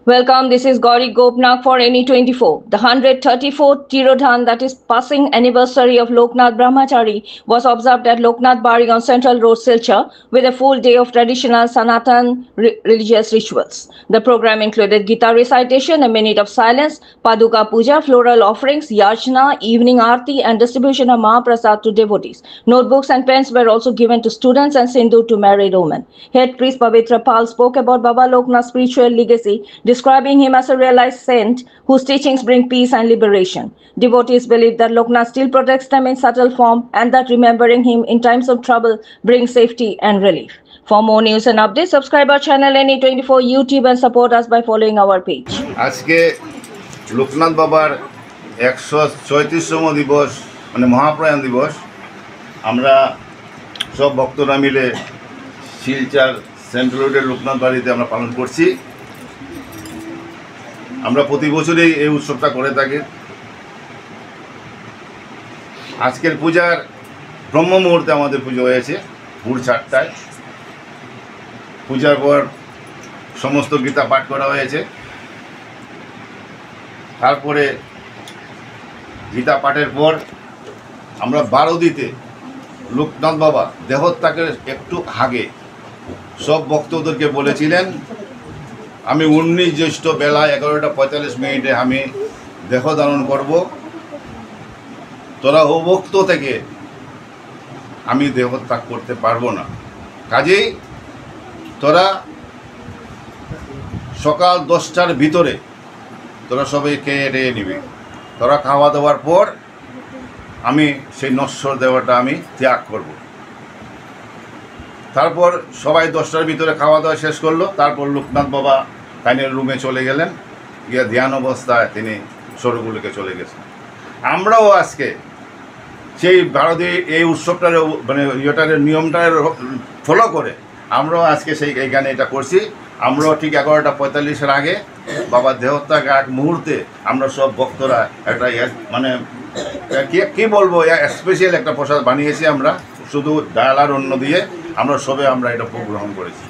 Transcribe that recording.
Welcome, this is Gauri Gopnath for NE24. The 134th Tirodhan, that is passing anniversary of Loknath Brahmachari, was observed at Loknath Bari on Central Road, Silchar, with a full day of traditional Sanatan religious rituals. The program included Gita recitation, a minute of silence, Paduka Puja, floral offerings, Yajna, evening Aarti, and distribution of Mahaprasad to devotees. Notebooks and pens were also given to students and Sindhu to married women. Head priest Pavitra Pal spoke about Baba Loknath's spiritual legacy, describing him as a realized saint whose teachings bring peace and liberation. Devotees believe that Loknath still protects them in subtle form and that remembering him in times of trouble brings safety and relief. For more news and updates, subscribe our channel NE24 YouTube and support us by following our page. আজকে লোকনাথ বাবার 136তম দিবস মানে মহাপ্রয়াণ দিবস আমরা সব ভক্তরা মিলে Silchar central রোডের লোকনাথ বাড়িতে আমরা পালন করছি। আমরা প্রতি বছরই এই উৎসবটা করে থাকি। আজকের পূজার ব্রহ্ম মুহূর্তে আমাদের পুজো হয়েছে ভোর 4টায়। পূজার পর সমস্ত গীতা পাঠ করা হয়েছে। তারপরে গীতা পাঠের পর আমরা বারোদিতে লোকনাথ বাবা দেহত্যাগের একটু আগে সব ভক্তদেরকে বলেছিলেন, আমি 19 জ্যৈষ্ঠ বেলা 11:45 আমি দেহ ধারণ করব, তোরা অভক্ত থেকে আমি দেহত্যাগ করতে পারবো না, কাজেই তোরা সকাল 10টার ভিতরে তোরা সবাই খেয়ে রেয়ে নিবি। তোরা খাওয়া দাওয়ার পর আমি সেই নশ্বর দেহটা আমি ত্যাগ করব। তারপর সবাই 10টার ভিতরে খাওয়া দাওয়া শেষ করলো। তারপর লোকনাথ বাবা তাইনের রুমে চলে গেলেন, গিয়ে ধ্যান অবস্থায় তিনি স্বর্গলোকে চলে গেছেন। আমরাও আজকে সেই ভারতীয় এই উৎসবটার মানে ইয়েটার নিয়মটার ফলো করে আমরাও আজকে সেই এইখানে এটা করছি। আমরাও ঠিক 11:45 আগে বাবার দেহত্যাগ এক মুহূর্তে আমরা সব ভক্তরা একটা মানে কি বলবো স্পেশাল একটা প্রসাদ বানিয়েছি। আমরা শুধু ডাল আর অন্ন দিয়ে আমরা সবে আমরা এটা গ্রহণ করেছি।